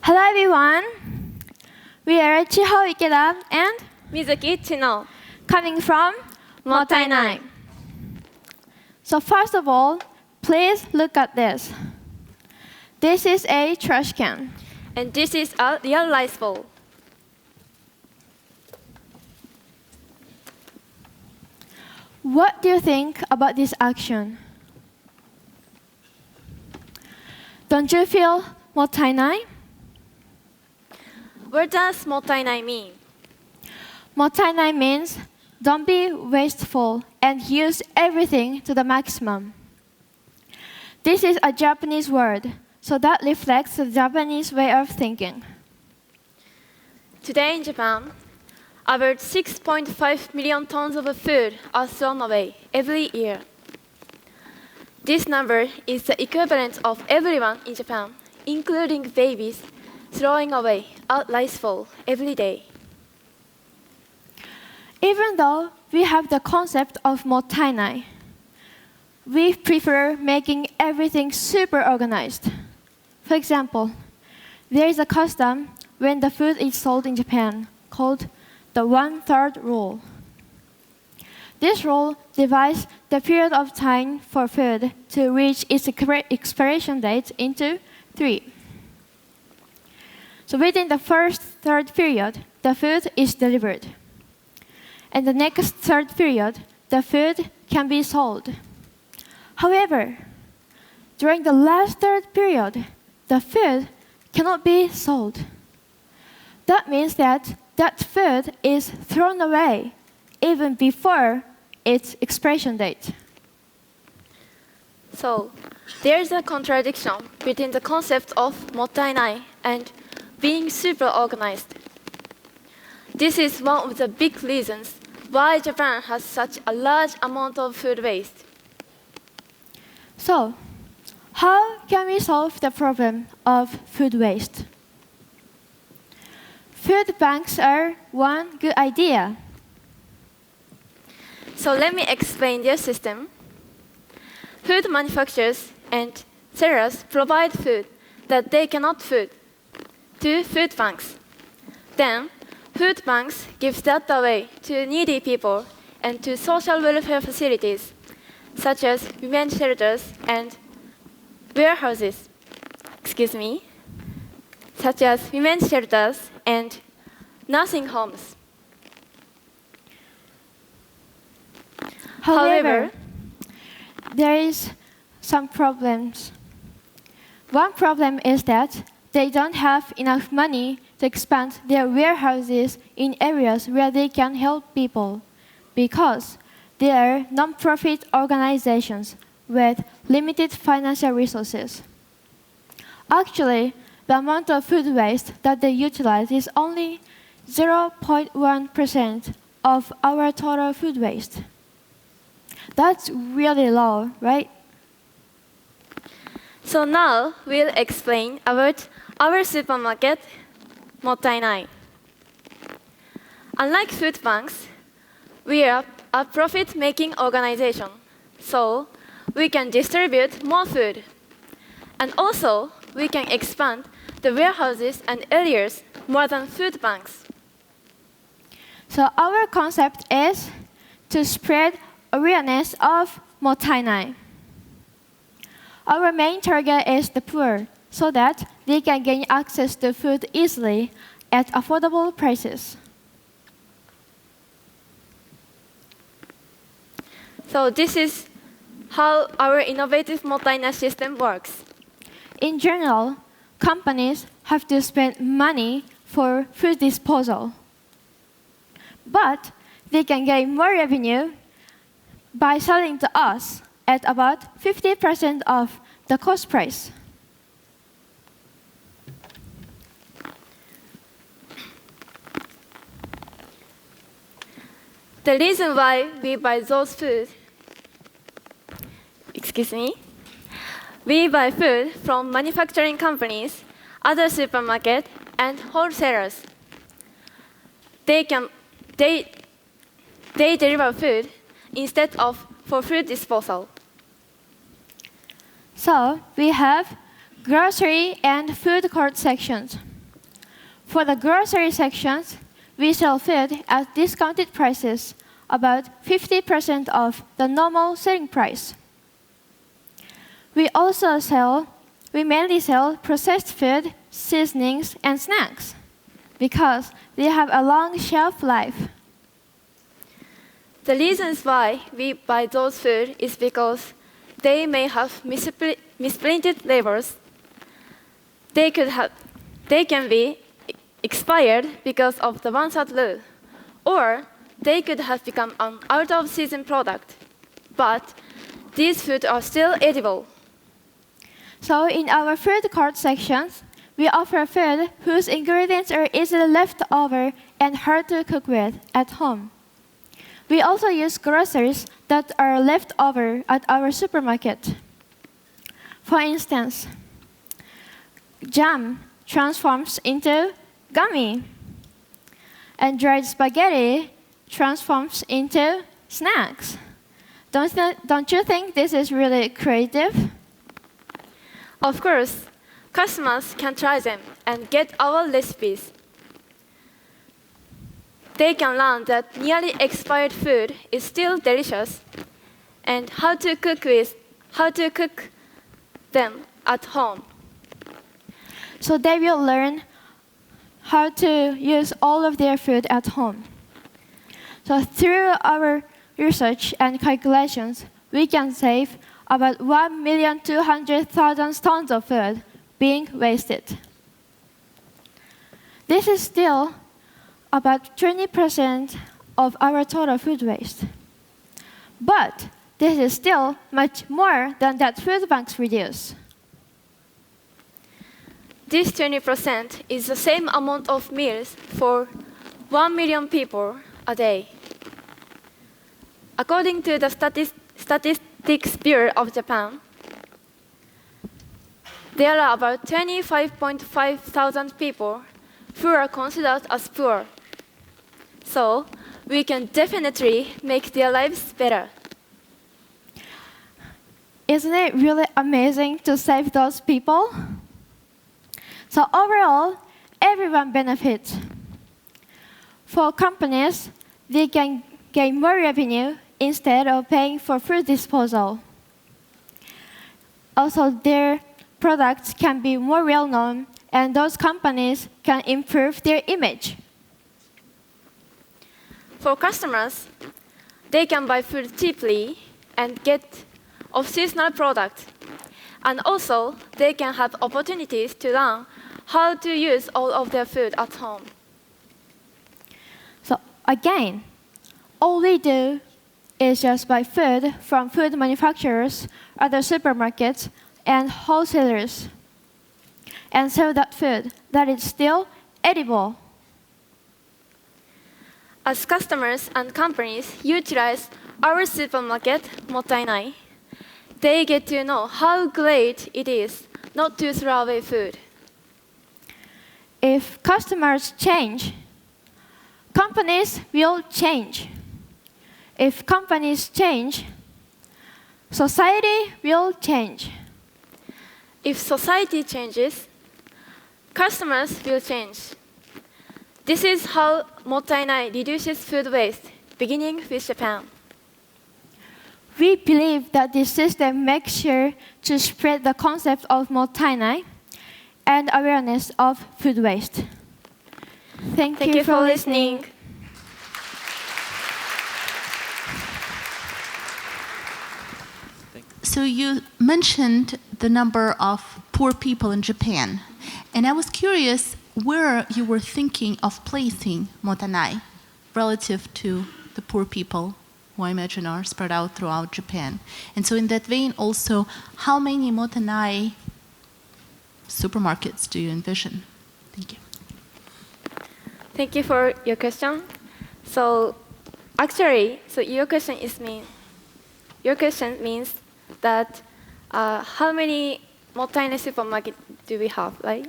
Hello everyone. We are Chiho Ikeda and Mizuki Chino, coming from Mottainai. So first of all, please look at this. This is a trash can. And this is a real rice bowl. What do you think about this action? Don't you feel Mottainai? What does Mottainai mean? Mottainai means don't be wasteful and use everything to the maximum. This is a Japanese word, so that reflects the Japanese way of thinking. Today in Japan, about 6.5 million tons of food are thrown away every year. This number is the equivalent of everyone in Japan, including babies, throwing away a rice bowl every day. Even though we have the concept of Mottainai, we prefer making everything super organized. For example, there is a custom when the food is sold in Japan called the 1/3 rule. This rule divides the period of time for food to reach its expiration date into 3. So within the first third period, the food is delivered. And the next third period, the food can be sold. However, during the last third period, the food cannot be sold. That means that food is thrown away even before its expiration date. So, there's a contradiction between the concept of Mottainai and being super organized. This is one of the big reasons why Japan has such a large amount of food waste. So, how can we solve the problem of food waste? Food banks are one good idea. So let me explain their system. Food manufacturers and sellers provide food that they cannot food to food banks. Then, food banks give that away to needy people and to social welfare facilities, such as women's shelters and warehouses. Such as women's shelters and nursing homes. However, there is some problems. One problem is that they don't have enough money to expand their warehouses in areas where they can help people, because they are non-profit organizations with limited financial resources. Actually, the amount of food waste that they utilize is only 0.1% of our total food waste. That's really low, right? So now we'll explain about our supermarket, Mottainai. Unlike food banks, we are a profit-making organization, so we can distribute more food. And also, we can expand the warehouses and areas more than food banks. So our concept is to spread awareness of Mottainai. Our main target is the poor, so that they can gain access to food easily at affordable prices. So this is how our innovative Mottainai system works. In general, companies have to spend money for food disposal. But they can gain more revenue by selling to us at about 50% of the cost price. The reason why we buy those food, we buy food from manufacturing companies, other supermarkets, and wholesalers. They deliver food instead of for food disposal. So we have grocery and food court sections. For the grocery sections, we sell food at discounted prices, about 50% of the normal selling price. We mainly sell processed food, seasonings, and snacks because they have a long shelf life. The reasons why we buy those food is because they may have misprinted labels. They can be expired because of the one-shot rule, or they could have become an out-of-season product. But these foods are still edible. So in our food court sections, we offer food whose ingredients are easily left over and hard to cook with at home. We also use groceries that are left over at our supermarket. For instance, jam transforms into gummy, and dried spaghetti transforms into snacks. Don't you think this is really creative? Of course, customers can try them and get our recipes. They can learn that nearly expired food is still delicious and how to cook them at home. So they will learn how to use all of their food at home. So through our research and calculations, we can save about 1,200,000 tons of food being wasted. This is still about 20% of our total food waste. But this is still much more than that food banks reduce. This 20% is the same amount of meals for 1 million people a day. According to the Statistics Bureau of Japan, there are about 25.5 thousand people who are considered as poor. So we can definitely make their lives better. Isn't it really amazing to save those people? So overall, everyone benefits. For companies, they can gain more revenue instead of paying for food disposal. Also, their products can be more well-known, and those companies can improve their image. For customers, they can buy food cheaply and get off-seasonal products. And also, they can have opportunities to learn how to use all of their food at home. So again, all we do is just buy food from food manufacturers, other supermarkets, and wholesalers, and sell that food that is still edible. As customers and companies utilize our supermarket, Mottainai, they get to know how great it is not to throw away food. If customers change, companies will change. If companies change, society will change. If society changes, customers will change. This is how Mottainai reduces food waste, beginning with Japan. We believe that this system makes sure to spread the concept of Mottainai and awareness of food waste. Thank you for listening. So you mentioned the number of poor people in Japan, and I was curious where you were thinking of placing Mottainai relative to the poor people who I imagine are spread out throughout Japan. And so in that vein also, how many Mottainai supermarkets do you envision? Thank you. Thank you for your question. So actually, your question means that how many Mottainai supermarkets do we have, right?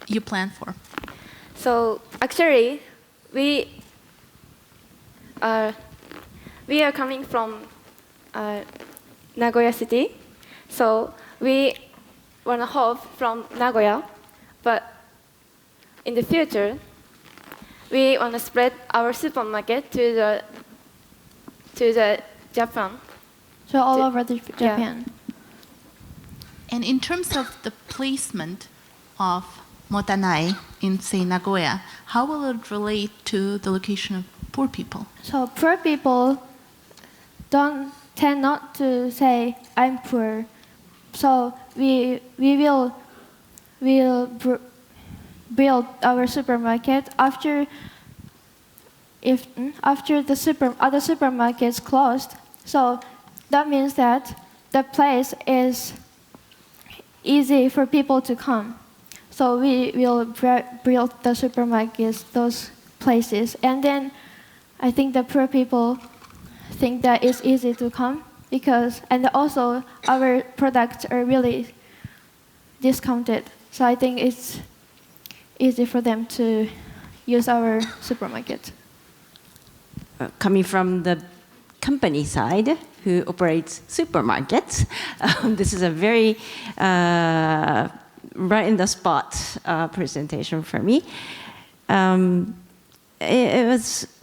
You plan for? So actually, we are coming from Nagoya City, so we want to hop from Nagoya, but in the future, we want to spread our supermarket to the Japan. So all over Japan. And in terms of the placement of Motanai in, say, Nagoya, how will it relate to the location of poor people? So poor people tend not to say, I'm poor. So we will build our supermarket after the other supermarkets closed. So that means that the place is easy for people to come. So we will build the supermarkets, those places. And then I think the poor people think that it's easy to come and also our products are really discounted. So I think it's easy for them to use our supermarket. Coming from the company side, who operates supermarkets, this is a very right in the spot presentation for me. The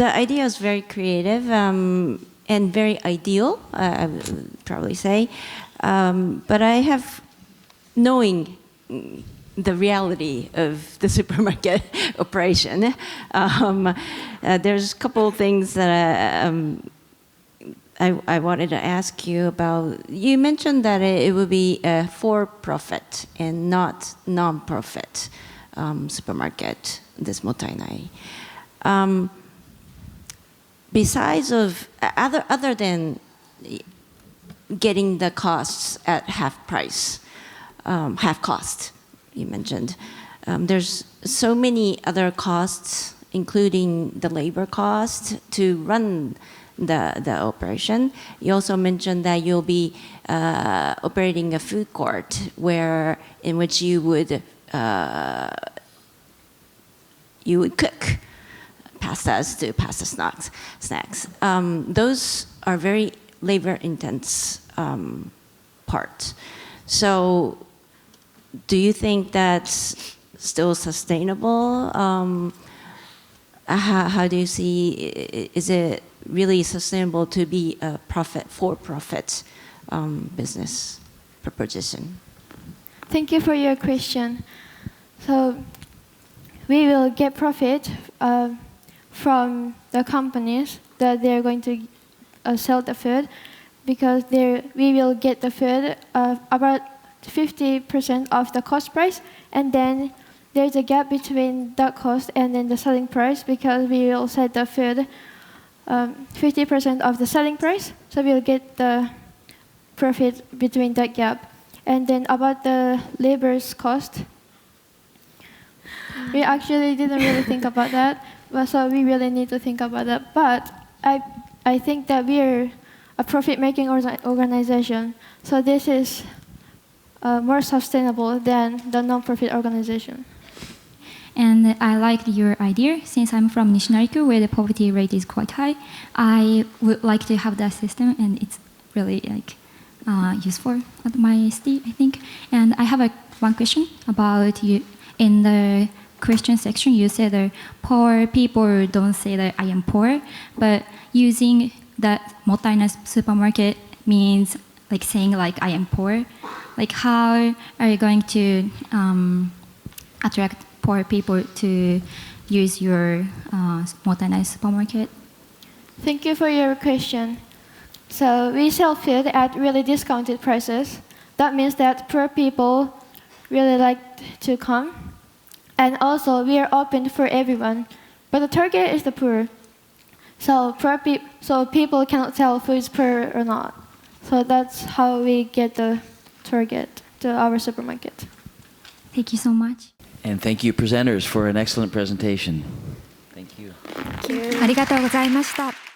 idea was very creative and very ideal, I would probably say. But I have, knowing the reality of the supermarket operation, there's a couple of things that I wanted to ask you about. You mentioned that it would be a for-profit and not non-profit supermarket, this Motainai. Besides of other than getting the costs at half price, half cost, you mentioned, there's so many other costs, including the labor cost to run the operation. You also mentioned that you'll be operating a food court in which you would cook pastas to pasta snacks. Those are very labor intense part. So do you think that's still sustainable? How do you see, is it really sustainable to be a for-profit business proposition? Thank you for your question. So we will get profit from the companies that they're going to sell the food, because we will get the food about 50% of the cost price, and then there's a gap between that cost and then the selling price, because we will set the food 50% of the selling price, so we'll get the profit between that gap. And then about the labor's cost, we actually didn't really think about that, so we really need to think about that. But I think that we're a profit-making organization, so this is more sustainable than the non-profit organization. And I liked your idea. Since I'm from Nishinariku, where the poverty rate is quite high, I would like to have that system, and it's really useful at my city, I think. And I have one question about you. In the question section, you said that poor people don't say that I am poor, but using that Motainai supermarket means like saying like I am poor. Like how are you going to attract poor people to use your Motainai supermarket? Thank you for your question. So we sell food at really discounted prices. That means that poor people really like to come. And also we are open for everyone. But the target is the poor. So people cannot tell who is poor or not. So that's how we get the target to our supermarket. Thank you so much. And thank you, presenters, for an excellent presentation. Thank you. Thank you. ありがとうございました。